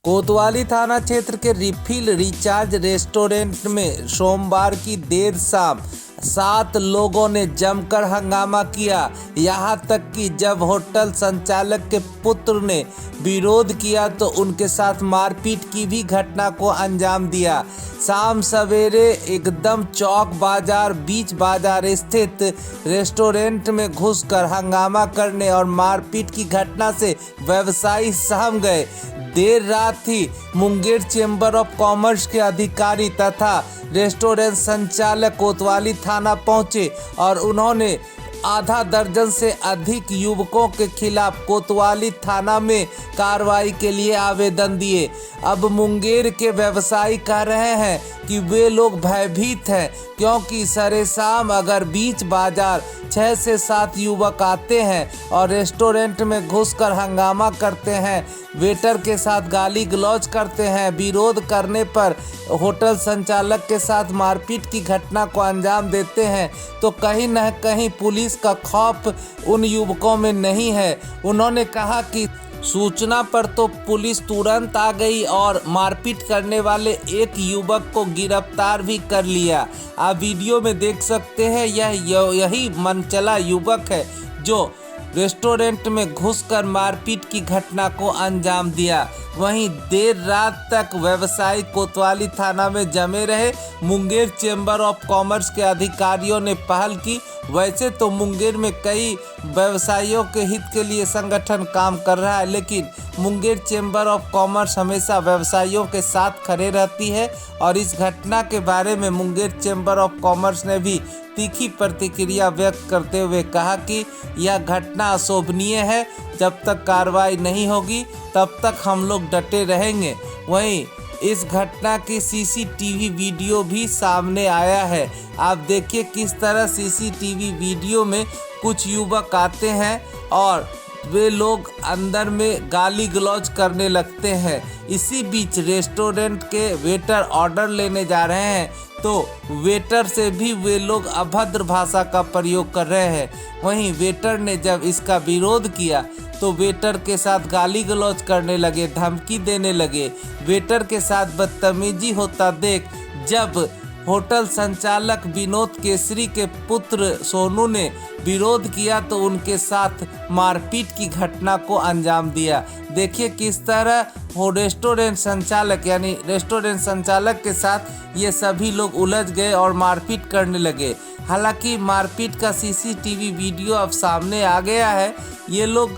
कोतवाली थाना क्षेत्र के रिफिल रिचार्ज रेस्टोरेंट में सोमवार की देर शाम 7 लोगों ने जमकर हंगामा किया। यहां तक कि जब होटल संचालक के पुत्र ने विरोध किया तो उनके साथ मारपीट की भी घटना को अंजाम दिया। शाम सवेरे एकदम चौक बाजार बीच बाजार स्थित रेस्टोरेंट में घुसकर हंगामा करने और मारपीट की घटना से व्यवसायी सहम गए। देर रात ही मुंगेर चेंबर ऑफ कॉमर्स के अधिकारी तथा रेस्टोरेंट संचालक कोतवाली थाना पहुंचे और उन्होंने आधा दर्जन से अधिक युवकों के खिलाफ कोतवाली थाना में कार्रवाई के लिए आवेदन दिए। अब मुंगेर के व्यवसायी कह रहे हैं कि वे लोग भयभीत हैं, क्योंकि सरेशाम अगर बीच बाजार 6 से 7 युवक आते हैं और रेस्टोरेंट में घुसकर हंगामा करते हैं, वेटर के साथ गाली गलौज करते हैं, विरोध करने पर होटल संचालक के साथ मारपीट की घटना को अंजाम देते हैं, तो कहीं न कहीं पुलिस का खौफ उन युवकों में नहीं है। उन्होंने कहा कि सूचना पर तो पुलिस तुरंत आ गई और मारपीट करने वाले एक युवक को गिरफ्तार भी कर लिया। आप वीडियो में देख सकते हैं, यही मनचला युवक है जो रेस्टोरेंट में घुसकर मारपीट की घटना को अंजाम दिया। वहीं देर रात तक व्यवसायी कोतवाली थाना में जमे रहे। मुंगेर चेंबर ऑफ कॉमर्स के अधिकारियों ने पहल की। वैसे तो मुंगेर में कई व्यवसायियों के हित के लिए संगठन काम कर रहा है, लेकिन मुंगेर चेंबर ऑफ कॉमर्स हमेशा व्यवसायियों के साथ खड़े रहती है और इस घटना के बारे में मुंगेर चेंबर ऑफ कॉमर्स ने भी तीखी प्रतिक्रिया व्यक्त करते हुए कहा कि यह घटना अशोभनीय है। जब तक कार्रवाई नहीं होगी तब तक हम लोग डटे रहेंगे। वहीं इस घटना की सीसीटीवी वीडियो भी सामने आया है। आप देखिए किस तरह सीसीटीवी वीडियो में कुछ युवक आते हैं और वे लोग अंदर में गाली गलौज करने लगते हैं। इसी बीच रेस्टोरेंट के वेटर ऑर्डर लेने जा रहे हैं तो वेटर से भी वे लोग अभद्र भाषा का प्रयोग कर रहे हैं। वहीं वेटर ने जब इसका विरोध किया तो वेटर के साथ गाली गलौज करने लगे, धमकी देने लगे। वेटर के साथ बदतमीजी होता देख जब होटल संचालक विनोद केसरी के पुत्र सोनू ने विरोध किया तो उनके साथ मारपीट की घटना को अंजाम दिया। देखिए किस तरह वो रेस्टोरेंट संचालक के साथ ये सभी लोग उलझ गए और मारपीट करने लगे। हालांकि मारपीट का सीसीटीवी वीडियो अब सामने आ गया है। ये लोग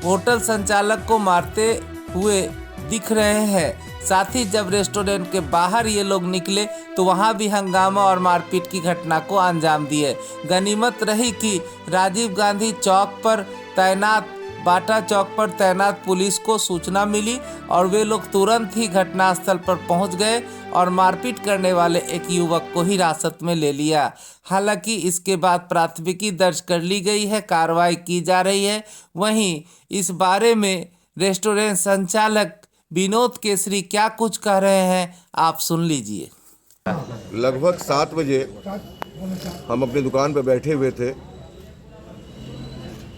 होटल संचालक को मारते हुए दिख रहे हैं। साथ ही जब रेस्टोरेंट के बाहर ये लोग निकले तो वहां भी हंगामा और मारपीट की घटना को अंजाम दिए। गनीमत रही कि राजीव गांधी चौक पर तैनात पुलिस को सूचना मिली और वे लोग तुरंत ही घटनास्थल पर पहुंच गए और मारपीट करने वाले एक युवक को हिरासत में ले लिया। हालांकि इसके बाद प्राथमिकी दर्ज कर ली गई है, कार्रवाई की जा रही है। वहीं इस बारे में रेस्टोरेंट संचालक विनोद केसरी क्या कुछ कह रहे हैं, आप सुन लीजिए। लगभग 7 बजे हम अपनी दुकान पर बैठे हुए थे।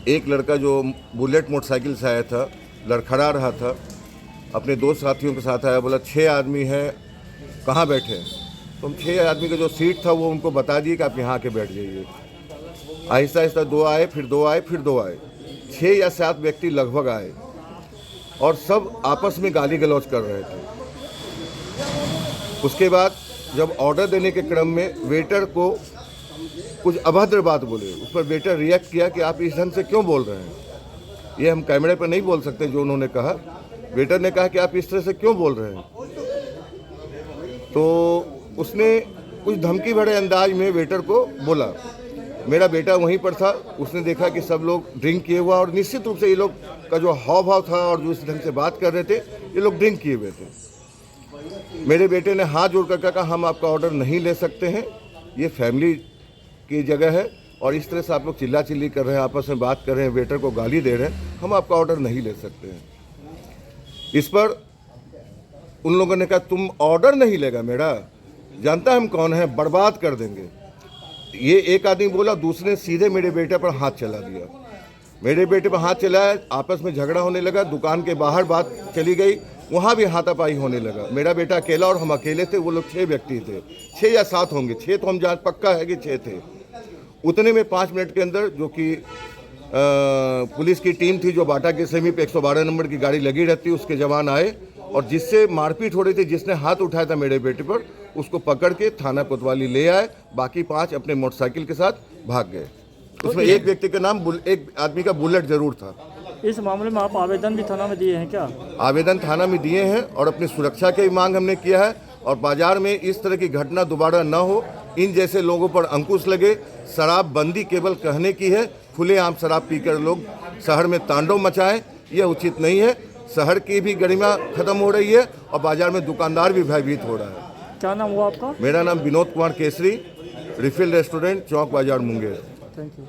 एक लड़का जो बुलेट मोटरसाइकिल से आया था, लड़खड़ा रहा था, अपने 2 साथियों के साथ आया, बोला 6 आदमी हैं, कहाँ बैठे हैं? तो हम 6 आदमी का जो सीट था वो उनको बता दिए कि आप यहाँ आके बैठ जाइए। आहिस्ता आहिस्ता 2 आए, फिर 2 आए, फिर 2 आए, 6 या 7 व्यक्ति लगभग आए और सब आपस में गाली गलौज कर रहे थे। उसके बाद जब ऑर्डर देने के क्रम में वेटर को कुछ अभद्र बात बोले, उस पर वेटर रिएक्ट किया कि आप इस ढंग से क्यों बोल रहे हैं। ये हम कैमरे पर नहीं बोल सकते जो उन्होंने कहा। वेटर ने कहा कि आप इस तरह से क्यों बोल रहे हैं। तो उसने कुछ धमकी भरे अंदाज में वेटर को बोला। मेरा बेटा वहीं पर था, उसने देखा कि सब लोग ड्रिंक किए हुआ और निश्चित रूप से ये लोग का जो हाव भाव था और जो इस ढंग से बात कर रहे थे, ये लोग ड्रिंक किए हुए थे। मेरे बेटे ने हाथ जोड़ कर कहा हम आपका ऑर्डर नहीं ले सकते हैं, ये फैमिली की जगह है और इस तरह से आप लोग चिल्ला चिल्ली कर रहे हैं, आपस में बात कर रहे हैं, वेटर को गाली दे रहे हैं, हम आपका ऑर्डर नहीं ले सकते हैं। इस पर उन लोगों ने कहा तुम ऑर्डर नहीं लेगा मेरा, जानता हम कौन है, बर्बाद कर देंगे। ये एक आदमी बोला, दूसरे ने सीधे मेरे बेटे पर हाथ चला दिया। मेरे बेटे पर हाथ चलाया, आपस में झगड़ा होने लगा, दुकान के बाहर बात चली गई, वहाँ भी हाथापाई होने लगा। मेरा बेटा अकेला और हम अकेले थे, वो लोग 6 व्यक्ति थे, 6 या 7 होंगे, 6 तो हम जान पक्का है कि 6 थे। उतने में 5 मिनट के अंदर जो कि पुलिस की टीम थी जो बाटा के समीप 112 नंबर की गाड़ी लगी रहती, उसके जवान आए और जिससे मारपीट हो रही थी, जिसने हाथ उठाया था मेरे बेटे पर, उसको पकड़ के थाना कोतवाली ले आए। बाकी 5 अपने मोटरसाइकिल के साथ भाग गए। उसमें एक व्यक्ति का नाम एक आदमी का बुलेट जरूर था। इस मामले में आप आवेदन भी थाना में दिए हैं क्या? आवेदन थाना में दिए हैं और अपनी सुरक्षा की मांग हमने किया है और बाजार में इस तरह की घटना दोबारा न हो, इन जैसे लोगों पर अंकुश लगे। शराबबंदी केवल कहने की है, खुलेआम शराब पीकर लोग शहर में तांडव मचाएं, यह उचित नहीं है। शहर की भी गरिमा खत्म हो रही है और बाजार में दुकानदार भी भयभीत हो रहा है। क्या नाम हुआ आपका? मेरा नाम विनोद कुमार केसरी, रिफिल रेस्टोरेंट, चौक बाजार, मुंगेर। Thank you.